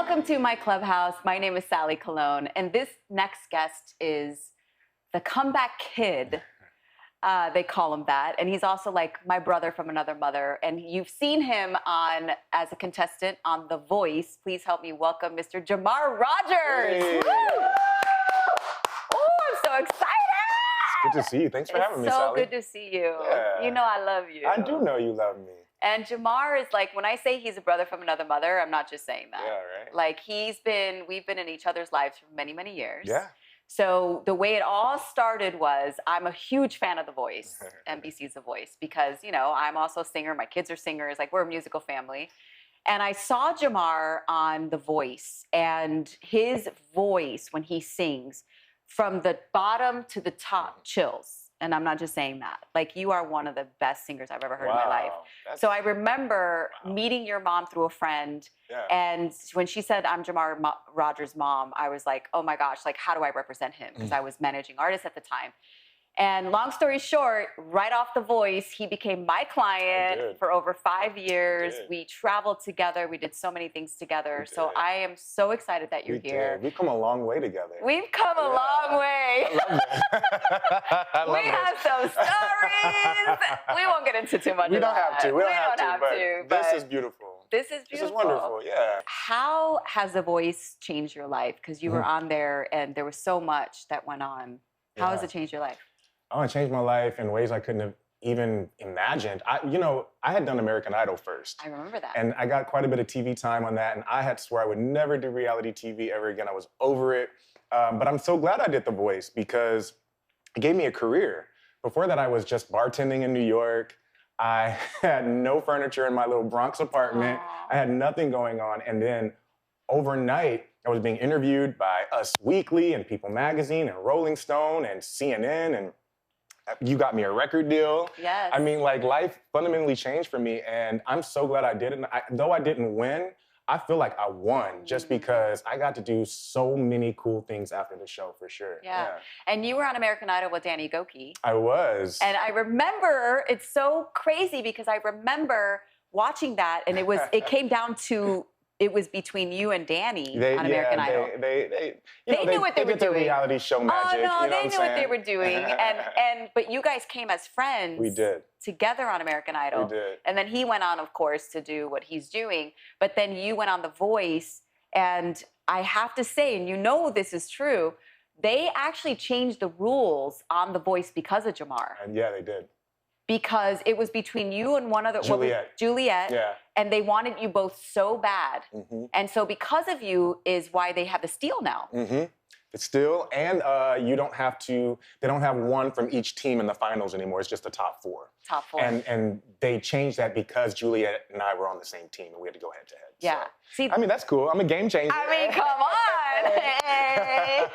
Welcome to my clubhouse. My name is Sally Colón, and this next guest is the comeback kid. They call him that, and he's also like my brother from another mother. And you've seen him on as a contestant on The Voice. Please help me welcome Mr. Jamar Rogers. Hey. Woo! Oh, I'm so excited! It's good to see you. Thanks for having me, It's so Sally. good to see you. Yeah. You know I love you. I do know you love me. And Jamar is like, when I say he's a brother from another mother, I'm not just saying that. Yeah, right. Like we've been in each other's lives for many, many years. Yeah. So the way it all started was I'm a huge fan of The Voice, NBC's The Voice, because, you know, I'm also a singer. My kids are singers. Like, we're a musical family. And I saw Jamar on The Voice, and his voice when he sings, from the bottom to the top, chills. And I'm not just saying that. Like, you are one of the best singers I've ever heard in my life. So I remember meeting your mom through a friend. Yeah. And when she said, I'm Jamar Rogers' mom, I was like, oh my gosh, like, how do I represent him? Because I was managing artists at the time. And long story short, right off The Voice, he became my client for over 5 years. We traveled together. We did so many things together. So I am so excited that you're here. We've come a long way together. We've come a long way. I love that. We have some stories. We won't get into too much of that. We don't have to. We don't have to. But this is beautiful. This is beautiful. This is wonderful, yeah. How has The Voice changed your life? Because you were on there and there was so much that went on. How has it changed your life? Oh, it changed my life in ways I couldn't have even imagined. I had done American Idol first. I remember that. And I got quite a bit of TV time on that, and I had to swear I would never do reality TV ever again. I was over it. But I'm so glad I did The Voice because it gave me a career. Before that, I was just bartending in New York. I had no furniture in my little Bronx apartment. I had nothing going on. And then overnight, I was being interviewed by Us Weekly and People Magazine and Rolling Stone and CNN, and you got me a record deal. Yes. I mean, like, life fundamentally changed for me, and I'm so glad I did it. Though I didn't win, I feel like I won just because I got to do so many cool things after the show, for sure. Yeah. And you were on American Idol with Danny Gokey. I was. And I remember, it's so crazy because I remember watching that, and it came down to, it was between you and Danny on American Idol. They knew what they were doing. Reality show magic. Oh no, you know they knew what they were doing, but you guys came as friends. We did. Together on American Idol. We did. And then he went on, of course, to do what he's doing. But then you went on The Voice, and I have to say, and you know this is true, they actually changed the rules on The Voice because of Jamar. And yeah, they did. Because it was between you and one other Juliet, yeah. And they wanted you both so bad. And so because of you is why they have the steal now. It's still, and they don't have one from each team in the finals anymore. It's just the top four. Top four. And they changed that because Juliet and I were on the same team and we had to go head to head. Yeah. So, see, I mean, that's cool. I'm a game changer. I mean, come on. Hey.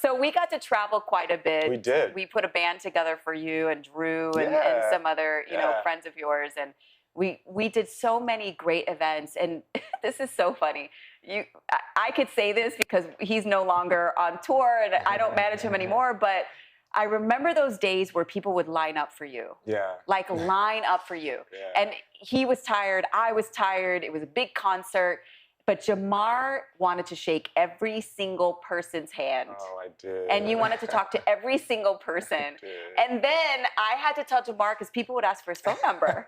So we got to travel quite a bit. We did. We put a band together for you and Drew and some other, friends of yours. And we did so many great events. And this is so funny. I could say this because he's no longer on tour and I don't manage him anymore, but I remember those days where people would line up for you. Yeah. Like line up for you. Yeah. And he was tired, I was tired, it was a big concert. But Jamar wanted to shake every single person's hand. Oh, I did. And you wanted to talk to every single person. I did. And then I had to tell Jamar, because people would ask for his phone number.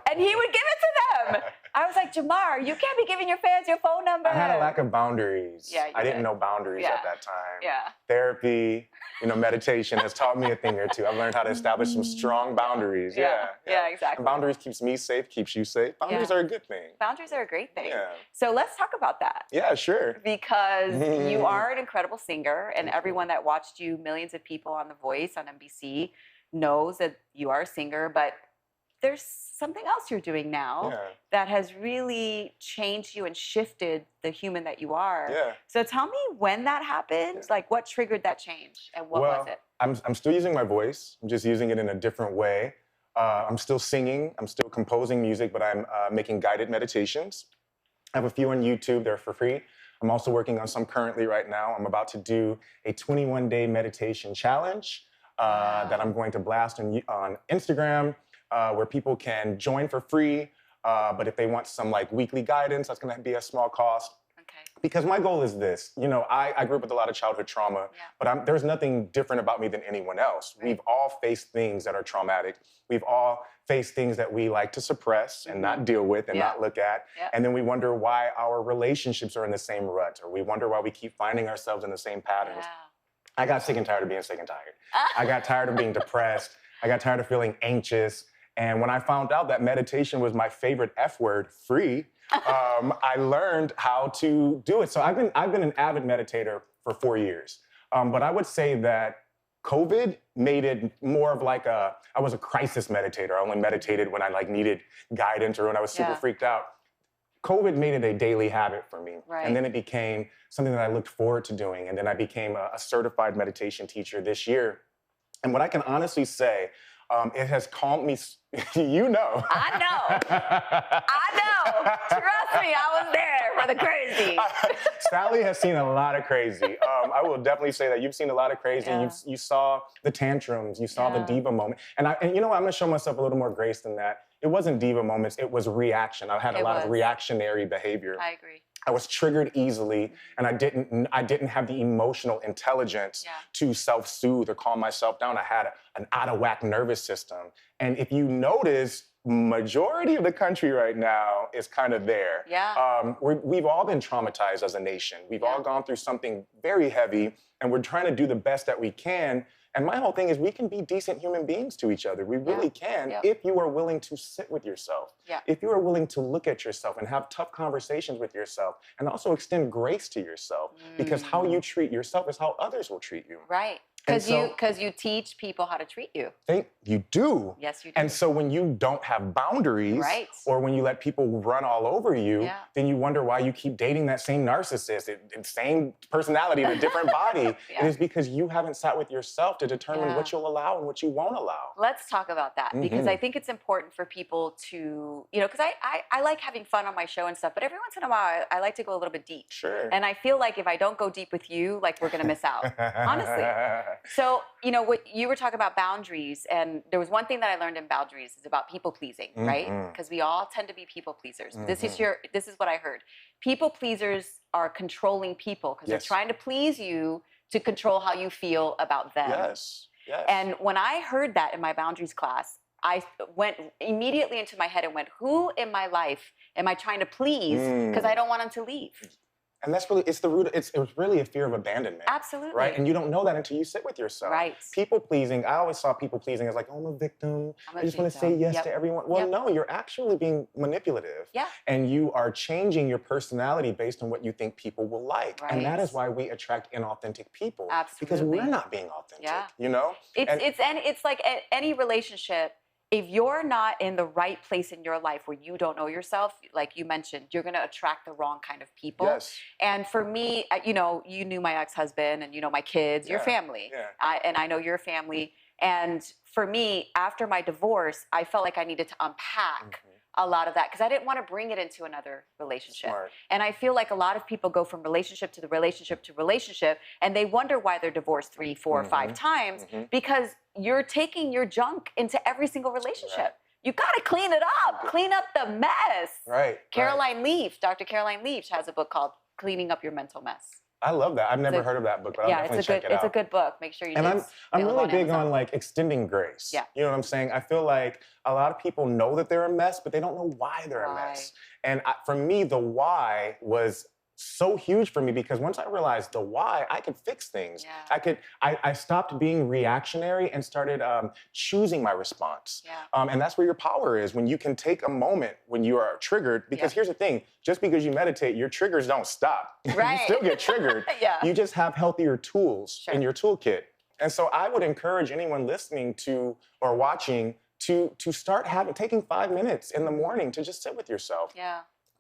And he would give it to them. I was like, Jamar, you can't be giving your fans your phone number. I had a lack of boundaries. Yeah, I didn't know boundaries at that time. Yeah. Therapy, meditation has taught me a thing or two. I've learned how to establish some strong boundaries. Yeah, exactly. And boundaries keeps me safe, keeps you safe. Boundaries are a good thing. Boundaries are a great thing. Yeah. So let's talk about that. Yeah, sure. Because you are an incredible singer, and everyone that watched you, millions of people on The Voice on NBC, knows that you are a singer, but there's something else you're doing now that has really changed you and shifted the human that you are. Yeah. So tell me when that happened, like what triggered that change and what was it? I'm still using my voice. I'm just using it in a different way. I'm still singing. I'm still composing music, but I'm making guided meditations. I have a few on YouTube. They're for free. I'm also working on some currently right now. I'm about to do a 21-day meditation challenge that I'm going to blast on Instagram, where people can join for free. But if they want some like weekly guidance, that's going to be a small cost. Because my goal is this, I grew up with a lot of childhood trauma, but there's nothing different about me than anyone else. We've all faced things that are traumatic. We've all faced things that we like to suppress and not deal with and not look at. And then we wonder why our relationships are in the same rut, or we wonder why we keep finding ourselves in the same patterns. I got sick and tired of being sick and tired. I got tired of being depressed. I got tired of feeling anxious. And when I found out that meditation was my favorite F word, free, I learned how to do it. So I've been an avid meditator for 4 years. But I would say that COVID made it more of like I was a crisis meditator. I only meditated when I needed guidance or when I was super freaked out. COVID made it a daily habit for me. And then it became something that I looked forward to doing. And then I became a certified meditation teacher this year. And what I can honestly say, it has calmed me, I know. Trust me, I was there for the crazy. Sally has seen a lot of crazy. I will definitely say that you've seen a lot of crazy. You saw the tantrums, you saw the diva moment. And you know what, I'm gonna show myself a little more grace than that. It wasn't diva moments, it was reaction. I had a lot of reactionary behavior. I agree. I was triggered easily, and I didn't have the emotional intelligence to self-soothe or calm myself down. I had an out-of-whack nervous system. And if you notice, majority of the country right now is kind of there. We've all been traumatized as a nation. We've all gone through something very heavy, and we're trying to do the best that we can. And my whole thing is we can be decent human beings to each other. We really can if you are willing to sit with yourself. If you are willing to look at yourself and have tough conversations with yourself and also extend grace to yourself. Because how you treat yourself is how others will treat you. Right. Because you teach people how to treat you. You do. Yes, you do. And so when you don't have boundaries, or when you let people run all over you, then you wonder why you keep dating that same narcissist, same personality in a different body. It is because you haven't sat with yourself to determine what you'll allow and what you won't allow. Let's talk about that, because I think it's important for people to, because I like having fun on my show and stuff, but every once in a while I like to go a little bit deep. Sure. And I feel like if I don't go deep with you, we're gonna miss out, honestly. So, what you were talking about boundaries, and there was one thing that I learned in boundaries is about people pleasing, right? Because we all tend to be people pleasers. This is what I heard. People pleasers are controlling people because they're trying to please you to control how you feel about them. Yes. And when I heard that in my boundaries class, I went immediately into my head and went, who in my life am I trying to please because I don't want them to leave? And that's really, it's the root, it's really a fear of abandonment. Absolutely. Right? And you don't know that until you sit with yourself. Right. People pleasing, I always saw people pleasing as I'm a victim. I just want to say yes to everyone. Well, no, you're actually being manipulative. And you are changing your personality based on what you think people will like. And that is why we attract inauthentic people. Absolutely. Because we're not being authentic, It's like any relationship. If you're not in the right place in your life where you don't know yourself, like you mentioned, you're going to attract the wrong kind of people. Yes. And for me, you knew my ex-husband and my kids, your family. And I know your family. And for me, after my divorce, I felt like I needed to unpack a lot of that because I didn't want to bring it into another relationship. Smart. And I feel like a lot of people go from relationship to relationship, and they wonder why they're divorced 3, 4, 5 times because you're taking your junk into every single relationship. You got to clean it up, clean up the mess. Right. Caroline Leaf, Dr. Caroline Leaf has a book called Cleaning Up Your Mental Mess. I love that. I've never heard of that book, but I'll definitely check it out. It's a good book. Make sure you And I'm really big Amazon. on extending grace. You know what I'm saying? I feel like a lot of people know that they're a mess, but they don't know why they're a mess. And for me, the why was so huge for me because once I realized the why, I could fix things. I stopped being reactionary and started choosing my response. And that's where your power is, when you can take a moment when you are triggered, because here's the thing, just because you meditate, your triggers don't stop. You still get triggered. You just have healthier tools in your toolkit. And so I would encourage anyone listening to or watching to start taking 5 minutes in the morning to just sit with yourself.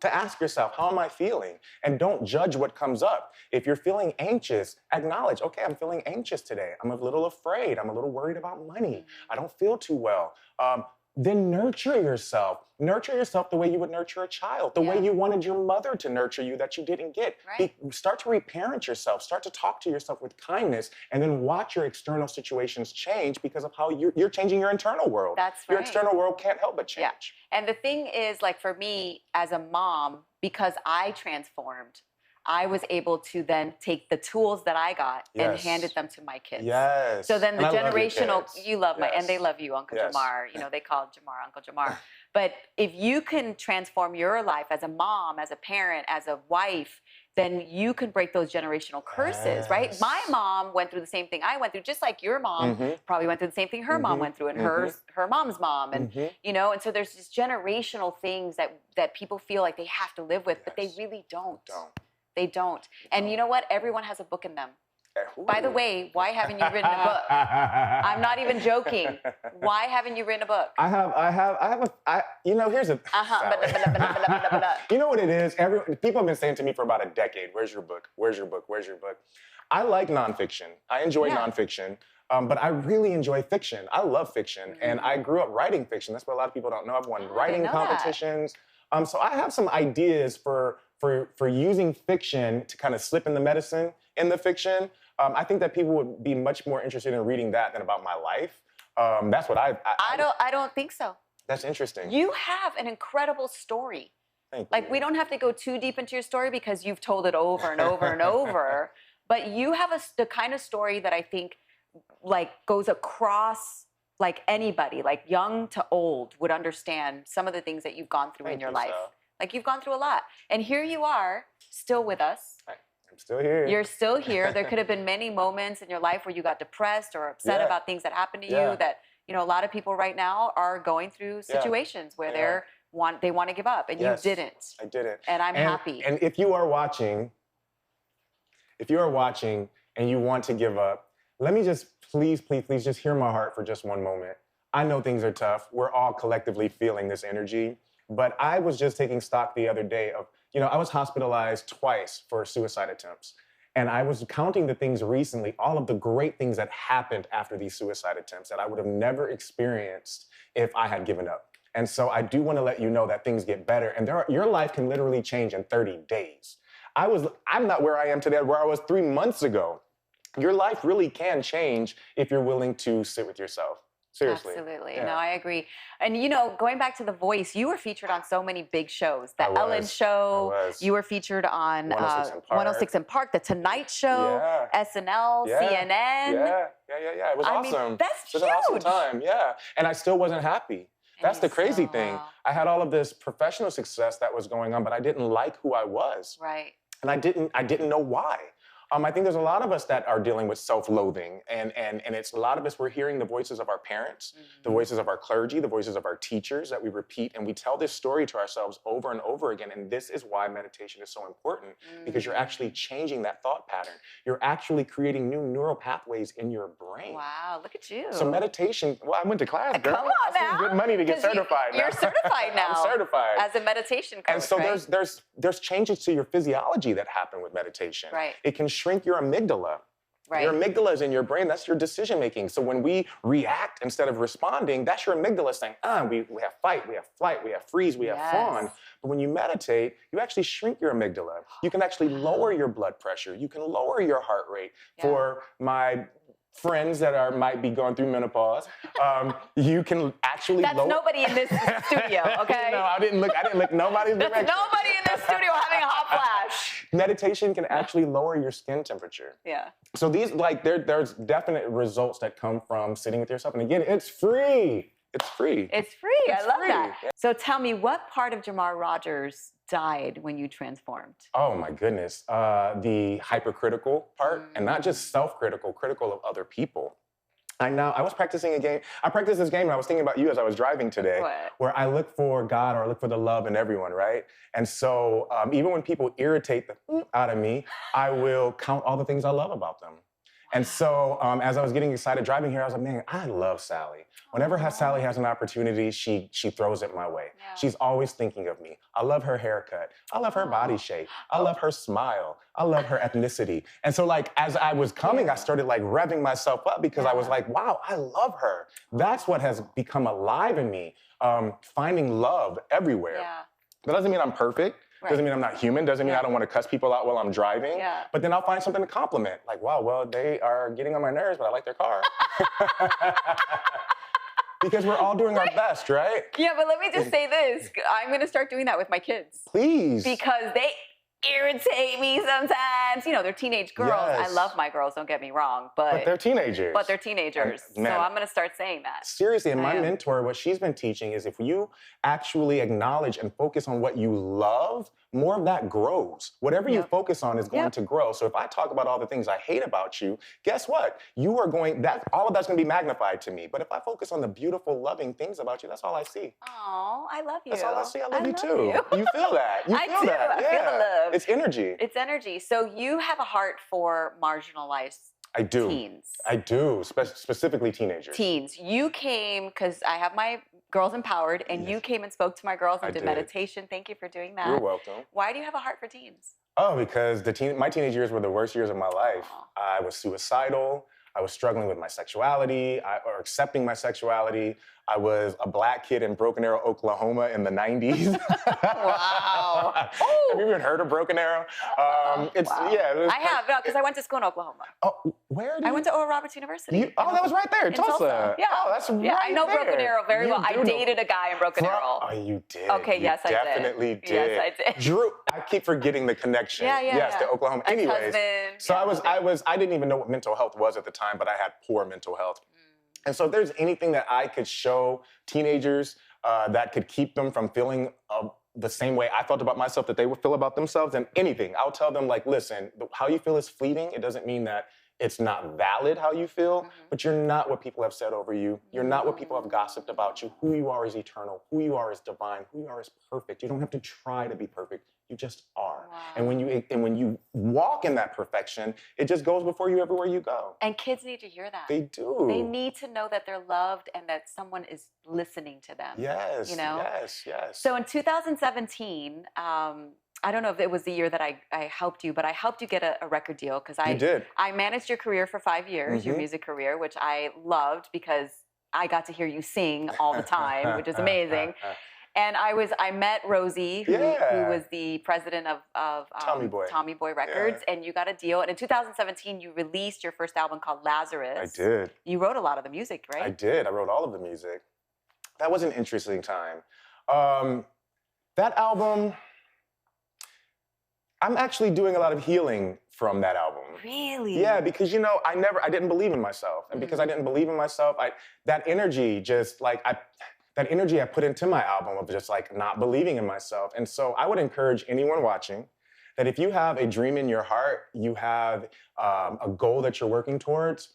To ask yourself, how am I feeling? And don't judge what comes up. If you're feeling anxious, acknowledge, okay, I'm feeling anxious today. I'm a little afraid. I'm a little worried about money. I don't feel too well. Then nurture yourself. Nurture yourself the way you would nurture a child, the way you wanted your mother to nurture you that you didn't get. Start to reparent yourself. Start to talk to yourself with kindness, and then watch your external situations change because of how you're changing your internal world. Your external world can't help but change. And the thing is, for me as a mom, because I transformed, I was able to then take the tools that I got and Yes. handed them to my kids. Yes. So then the And I love your generational, kids. you love my, and they Yes. love you, Uncle Yes. Jamar. You know, they call Jamar Uncle Jamar. But if you can transform your life as a mom, as a parent, as a wife, then you can break those generational curses, right? Yes. My mom went through the same thing I went through, just like your mom Mhm. probably went through the same thing her mom Mhm. went through, and Mhm. her mom's mom, and Mhm. you know, and so there's these generational things that people feel like they have to live with, but they Yes. really don't. Don't. They don't. And you know what? Everyone has a book in them. Ooh. By the way, why haven't you written a book? I'm not even joking. Why haven't you written a book? You know, here's a. Uh-huh. You know what it is? People have been saying to me for about a decade, where's your book? Where's your book? Where's your book? I like nonfiction. I enjoy nonfiction. But I really enjoy fiction. I love fiction. And I grew up writing fiction. That's what a lot of people don't know. I've won writing know that. competitions. So I have some ideas for using fiction to kind of slip in the medicine in the fiction. I think that people would be much more interested in reading that than about my life. That's what I don't think so. That's interesting. You have an incredible story. Thank Like, you. we don't have to go too deep into your story because you've told it over and over and over. But you have the kind of story that I think like goes across like anybody, like young to old, would understand some of the things that you've gone through in your life. So. Like, you've gone through a lot. And here you are, still with us. I'm still here. You're still here. There could have been many moments in your life where you got depressed or upset about things that happened to you that, you know, a lot of people right now are going through situations where they want to give up, and you didn't. I didn't. And I'm happy. And if you are watching and you want to give up, let me just please just hear my heart for just one moment. I know things are tough. We're all collectively feeling this energy. But I was just taking stock the other day of, you know, I was hospitalized twice for suicide attempts. And I was counting the things recently, all of the great things that happened after these suicide attempts that I would have never experienced if I had given up. And so I do want to let you know that things get better. And your life can literally change in 30 days. I'm not where I am today, where I was 3 months ago. Your life really can change if you're willing to sit with yourself. Seriously. Absolutely. Yeah. No, I agree. And, you know, going back to The Voice, you were featured on so many big shows. The Ellen Show. I was. You were featured on 106 and Park, The Tonight Show, SNL, CNN. Yeah. It was awesome. I mean, that's huge. It was an awesome time, And I still wasn't happy. That's the crazy thing. Wow. I had all of this professional success that was going on, but I didn't like who I was. Right. And I didn't know why. I think there's a lot of us that are dealing with self-loathing, and it's a lot of us, we're hearing the voices of our parents, the voices of our clergy, the voices of our teachers that we repeat, and we tell this story to ourselves over and over again, and this is why meditation is so important, because you're actually changing that thought pattern. You're actually creating new neural pathways in your brain. Wow, look at you. So meditation, well, I went to class, girl. Come on I paid now. good money to get certified now. You're certified now. I'm certified. As a meditation coach, And so right? there's changes to your physiology that happen with meditation. Right. It can shrink your amygdala. Right. Your amygdala is in your brain. That's your decision making. So when we react instead of responding, that's your amygdala saying, we have fight, we have flight, we have freeze, we have fawn. But when you meditate, you actually shrink your amygdala. You can actually lower your blood pressure. You can lower your heart rate. For my friends that might be going through menopause, you can actually That's nobody in this studio, okay? No, I didn't look nobody's That's direction. nobody in this studio having a hot flash. Meditation can actually lower your skin temperature. Yeah. So these, there's definite results that come from sitting with yourself. And again, it's free. It's free. It's free. It's I love free. that. So tell me, what part of Jamar Rogers died when you transformed? Oh my goodness. The hypercritical part, and not just self-critical, critical of other people. I was practicing a game. I practiced this game and I was thinking about you as I was driving today, where I look for God or I look for the love in everyone, right? And so even when people irritate the out of me, I will count all the things I love about them. And so as I was getting excited driving here, I was like, man, I love Sally. Whenever Sally has an opportunity, she throws it my way. Yeah. She's always thinking of me. I love her haircut. I love her body shape. I love her smile. I love her ethnicity. And so as I was coming, I started revving myself up because I was like, wow, I love her. That's what has become alive in me, finding love everywhere. Yeah. That doesn't mean I'm perfect. Doesn't mean I'm not human. Doesn't mean I don't want to cuss people out while I'm driving. Yeah. But then I'll find something to compliment. Like, wow, well, they are getting on my nerves, but I like their car. Because we're all doing our best, right? Yeah, but let me just say this. I'm going to start doing that with my kids. Please. Because irritate me sometimes. You know, they're teenage girls. Yes. I love my girls, don't get me wrong, but they're teenagers. But they're teenagers. And, man, so I'm going to start saying that. Seriously, and my mentor, what she's been teaching is if you actually acknowledge and focus on what you love, more of that grows. Whatever you focus on is going to grow. So if I talk about all the things I hate about you, guess what? You are going, all of that's going to be magnified to me. But if I focus on the beautiful, loving things about you, that's all I see. Oh, I love you. That's all I see. I love you too. You feel that. You feel that. I feel the love. It's energy. It's energy. So you have a heart for marginalized teens. I do, specifically teenagers. Teens. You came, because I have my Girls Empowered, and you came and spoke to my girls and did meditation. Thank you for doing that. You're welcome. Why do you have a heart for teens? Oh, because my teenage years were the worst years of my life. I was suicidal. I was struggling with my sexuality, or accepting my sexuality. I was a black kid in Broken Arrow, Oklahoma in the 90s. Wow. Have you even heard of Broken Arrow? Wow. I have, because I went to school in Oklahoma. Oh, where did I went to Oral Roberts University. that was right there, Tulsa. Yeah. Oh, that's right there. I know Broken Arrow very well. I dated a guy in Broken Arrow. Oh, you did. Okay, yes, I did. Definitely did. Yes, I did. Drew, I keep forgetting the connection. Yes, to Oklahoma. Anyways, so I didn't even know what mental health was at the time, but I had poor mental health. And so if there's anything that I could show teenagers that could keep them from feeling the same way I felt about myself that they would feel about themselves, and anything, I'll tell them, like, listen, how you feel is fleeting. It doesn't mean that it's not valid how you feel, but you're not what people have said over you. You're not what people have gossiped about you. Who you are is eternal. Who you are is divine. Who you are is perfect. You don't have to try to be perfect. You just are. Wow. And when you walk in that perfection, it just goes before you everywhere you go. And kids need to hear that. They do. They need to know that they're loved and that someone is listening to them. Yes, you know? yes. So in 2017, I don't know if it was the year that I helped you, but I helped you get a record deal because I managed your career for 5 years, your music career, which I loved because I got to hear you sing all the time, which is amazing. And I met Rosie, who was the president of Tommy Boy Records, and you got a deal. And in 2017, you released your first album called Lazarus. I did. You wrote a lot of the music, right? I did. I wrote all of the music. That was an interesting time. That album, I'm actually doing a lot of healing from that album. Really? Yeah, because I didn't believe in myself, and because I didn't believe in myself, that energy I put into my album of just like not believing in myself. And so I would encourage anyone watching that if you have a dream in your heart, you have a goal that you're working towards,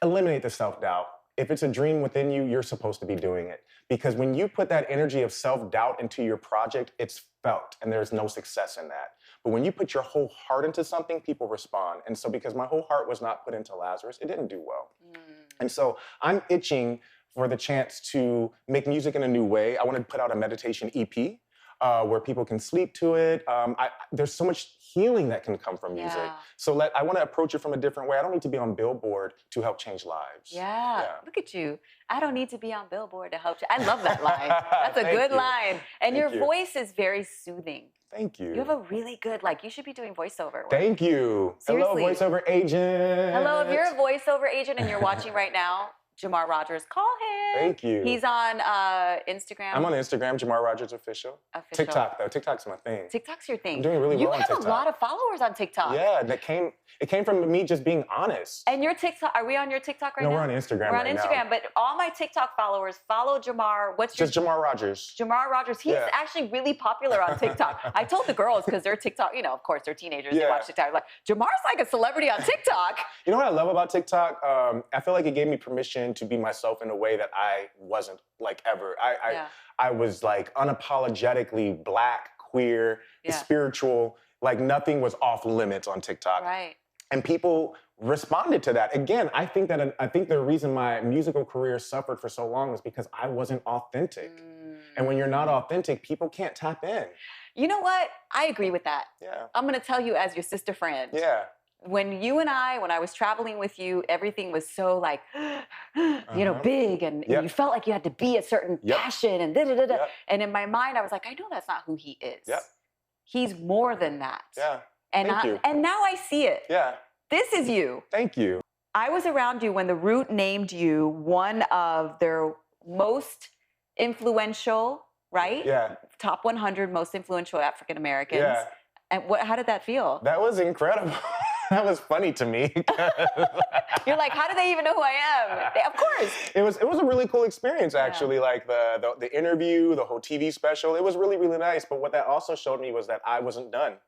eliminate the self-doubt. If it's a dream within you, you're supposed to be doing it. Because when you put that energy of self-doubt into your project, it's felt, and there's no success in that. But when you put your whole heart into something, people respond. And so because my whole heart was not put into Lazarus, it didn't do well. And so I'm itching for the chance to make music in a new way. I want to put out a meditation EP where people can sleep to it. There's so much healing that can come from music. So I want to approach it from a different way. I don't need to be on Billboard to help change lives. Yeah. Look at you. I don't need to be on Billboard to help you. I love that line. That's a good line. And your voice is very soothing. Thank you. You have a really good, you should be doing voiceover. Thank you. Seriously. Hello, voiceover agent. Hello, if you're a voiceover agent and you're watching right now, Jamar Rogers, call him. Thank you. He's on Instagram. I'm on Instagram, Jamar Rogers Official. TikTok, though. TikTok's my thing. TikTok's your thing. I'm doing really well on TikTok. You have a lot of followers on TikTok. Yeah, it came from me just being honest. And your TikTok, are we on your TikTok right now? No, we're on Instagram right now. We're on Instagram, but all my TikTok followers follow Jamar. Just Jamar Rogers. Jamar Rogers. He's actually really popular on TikTok. I told the girls, because they're TikTok, of course, they're teenagers, they watch TikTok. Like, Jamar's like a celebrity on TikTok. You know what I love about TikTok? I feel like it gave me permission to be myself in a way that I wasn't ever. I was unapologetically Black, queer, spiritual, nothing was off limits on TikTok. Right. And people responded to that. Again, I think the reason my musical career suffered for so long was because I wasn't authentic. And when you're not authentic, people can't tap in. You know what? I agree with that. Yeah. I'm going to tell you as your sister friend. Yeah. When I was traveling with you, everything was so big, and you felt like you had to be a certain passion and da-da-da-da. And in my mind, I was like, I know that's not who he is. He's more than that. Yeah. And now I see it. Yeah. This is you. Thank you. I was around you when The Root named you one of their most influential, right? Yeah. Top 100 most influential African Americans. Yeah. And how did that feel? That was incredible. That was funny to me. You're like, how do they even know who I am? Of course. It was a really cool experience, actually. Like the interview, the whole TV special. It was really, really nice. But what that also showed me was that I wasn't done.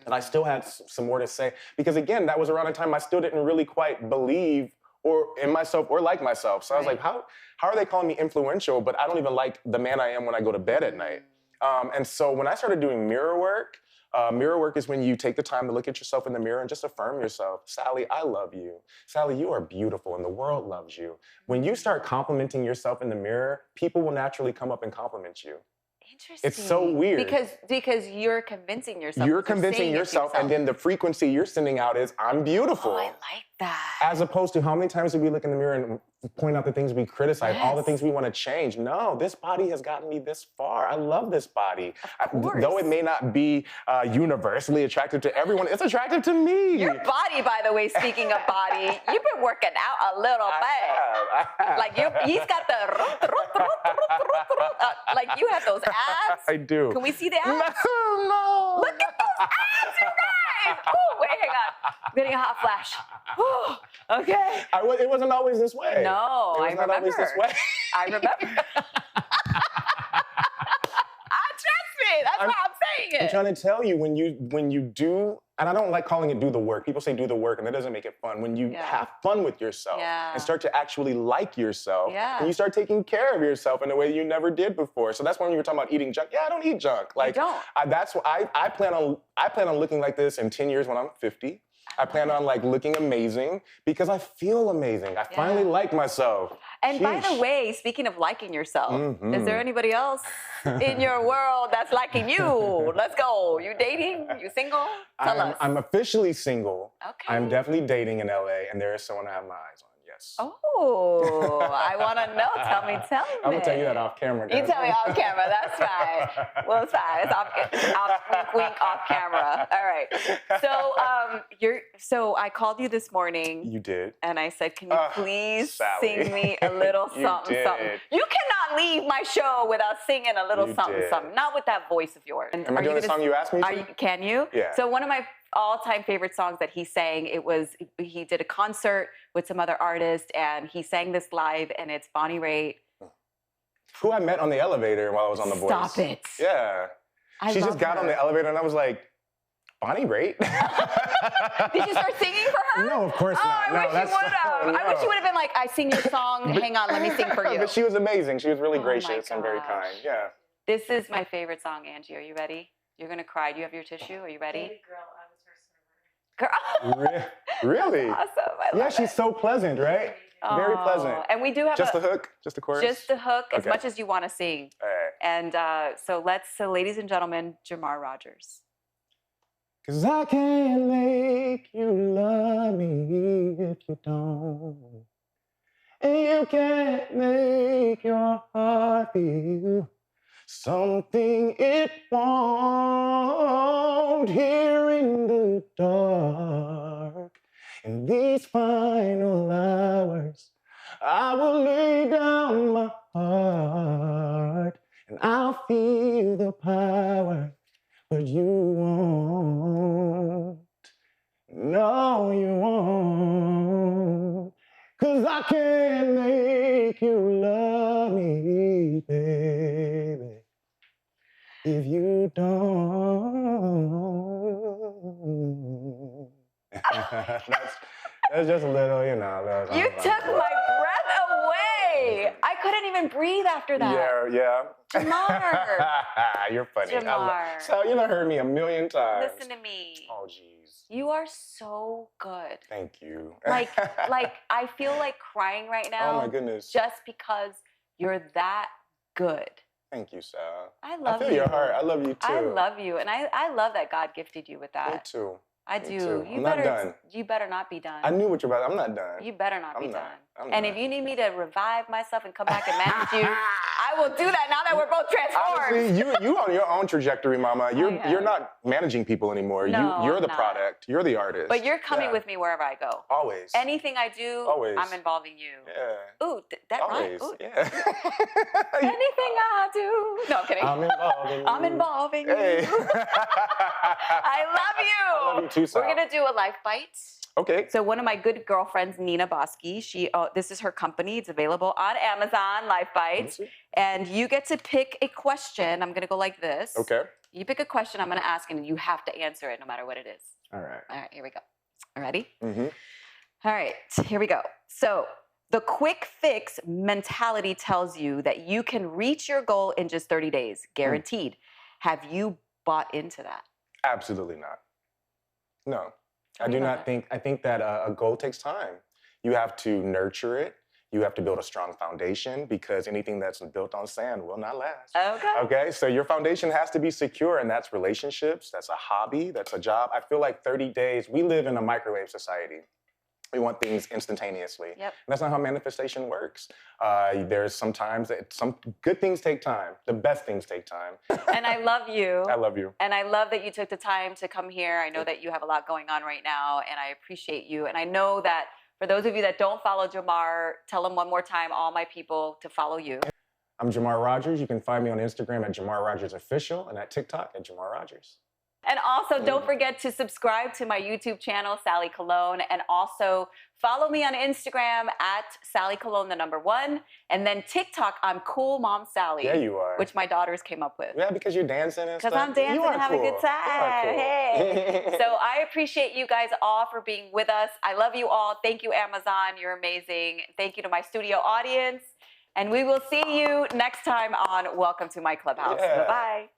And I still had some more to say. Because again, that was around a time I still didn't really quite believe or in myself or like myself. So I was like, how are they calling me influential, but I don't even like the man I am when I go to bed at night? And so when I started doing mirror work is when you take the time to look at yourself in the mirror and just affirm yourself. Sally, I love you. Sally, you are beautiful and the world loves you. When you start complimenting yourself in the mirror, people will naturally come up and compliment you. Interesting. It's so weird. Because you're convincing yourself. You're convincing yourself, and then the frequency you're sending out is, I'm beautiful. Oh, I like that. As opposed to how many times do we look in the mirror and point out the things we criticize, all the things we want to change? No, this body has gotten me this far. I love this body. Though it may not be universally attractive to everyone, it's attractive to me. Your body, by the way, speaking of body, you've been working out a little bit. I have. Like he's got the like you have those abs. I do. Can we see the abs? No. Look at those abs, you guys! Oh, wait, hang on. I'm getting a hot flash. Oh, okay. It wasn't always this way. No, I remember. Always this way. I remember. Trust me. That's why I'm saying it. I'm trying to tell you, when you do, and I don't like calling it do the work. People say do the work, and that doesn't make it fun. When you have fun with yourself and start to actually like yourself, and you start taking care of yourself in a way you never did before. So that's when you were talking about eating junk. Yeah, I don't eat junk. Like, you don't. That's what I plan on looking like this in 10 years when I'm 50. I plan on like looking amazing because I feel amazing. I finally like myself. And by the way, speaking of liking yourself, is there anybody else in your world that's liking you? Let's go. You dating? You single? Tell us. I'm officially single. Okay. I'm definitely dating in LA, and there is someone I have my eyes on. Yes. Oh, I want to know. Tell me. I'm gonna tell you that off camera. You tell me off camera. That's fine. Well, it's fine. It's wink, off camera. All right. So I called you this morning. You did. And I said, can you please Sally. sing me a little something, something? You cannot leave my show without singing a little something, something. Not with that voice of yours. Am I doing the song you asked me to? Can you? Yeah. So one of my all-time favorite songs that he sang, he did a concert with some other artists, and he sang this live, and it's Bonnie Raitt. Who I met on the elevator while I was on The Voice. Stop it. Yeah. She just got on the elevator, and I was like, Bonnie Raitt? Did you start singing for her? No, of course not. I wish you would have. I wish you would have been like, I sing your song, hang on, let me sing for you. But she was amazing. She was really gracious and very kind. Yeah. This is my favorite song, Angie. Are you ready? You're going to cry. Do you have your tissue? Are you ready? Baby girl, I was her server. Girl. Really? Awesome. I love she's so pleasant, right? Very pleasant. And we do have just the hook? Just the chorus? Just the hook, as much as you want to sing. All right. And so ladies and gentlemen, Jamar Rogers. 'Cause I can't make you love me if you don't. And you can't make your heart feel something it won't. Here in the dark, in these final hours, I will lay down my heart and I'll feel the power. But you won't, no you won't, 'cause I can't make you love me, baby, if you don't. That's just a little, you know. You took my breath away. I couldn't even breathe after that. Yeah. Jamar. You're funny. Jamar. So you done heard me a million times. Listen to me. Oh, jeez. You are so good. Thank you. Like I feel like crying right now. Oh my goodness. Just because you're that good. Thank you, Sal. I love you. I feel your heart. I love you too. I love you, and I love that God gifted you with that. Me too. I do. Me too. You I'm better. not done. You better not be done. I knew what you're about. I'm not done. You better not be I'm done. not. I'm and not. if you need me to revive myself and come back and manage you, I I will do that now that we're both transformed. Honestly, you on your own trajectory, Mama. You're not managing people anymore. No, you're the I'm not. Product. You're the artist. But you're coming with me wherever I go. Always. Anything I do, Always. I'm involving you. Yeah. Ooh, that right? Always. Ooh. Yeah. Anything I do. No, I'm kidding. I'm involving you. I'm involving Hey. you. I love you. I love you too, Sal. We're going to do a life bite. Okay. So one of my good girlfriends, Nina Bosky, this is her company. It's available on Amazon, Life Bites. And you get to pick a question. I'm going to go like this. Okay. You pick a question I'm going to ask, and you have to answer it no matter what it is. All right. All right, here we go. Ready? Mm-hmm. All right, here we go. So the quick fix mentality tells you that you can reach your goal in just 30 days, guaranteed. Have you bought into that? Absolutely not. No. Tell I me do about not that. think, I think that a goal takes time. You have to nurture it. You have to build a strong foundation because anything that's built on sand will not last. Okay. Okay, so your foundation has to be secure, and that's relationships, that's a hobby, that's a job. I feel like 30 days, we live in a microwave society. We want things instantaneously. Yep. And that's not how manifestation works. There's sometimes that some good things take time. The best things take time. And I love you. I love you. And I love that you took the time to come here. I know that you have a lot going on right now, and I appreciate you. And I know that for those of you that don't follow Jamar, tell them one more time, all my people, to follow you. I'm Jamar Rogers. You can find me on Instagram at Jamar Rogers Official and at TikTok at Jamar Rogers. And also, don't forget to subscribe to my YouTube channel, Sally Colón, and also follow me on Instagram at Sally Colón, the number 1, and then TikTok, I'm Cool Mom Sally. Yeah, you are. Which my daughters came up with. Yeah, because you're dancing and stuff. Because I'm dancing and having a good time. Cool. Hey. So I appreciate you guys all for being with us. I love you all. Thank you, Amazon. You're amazing. Thank you to my studio audience. And we will see you next time on Welcome to My Clubhouse. Yeah. Bye-bye.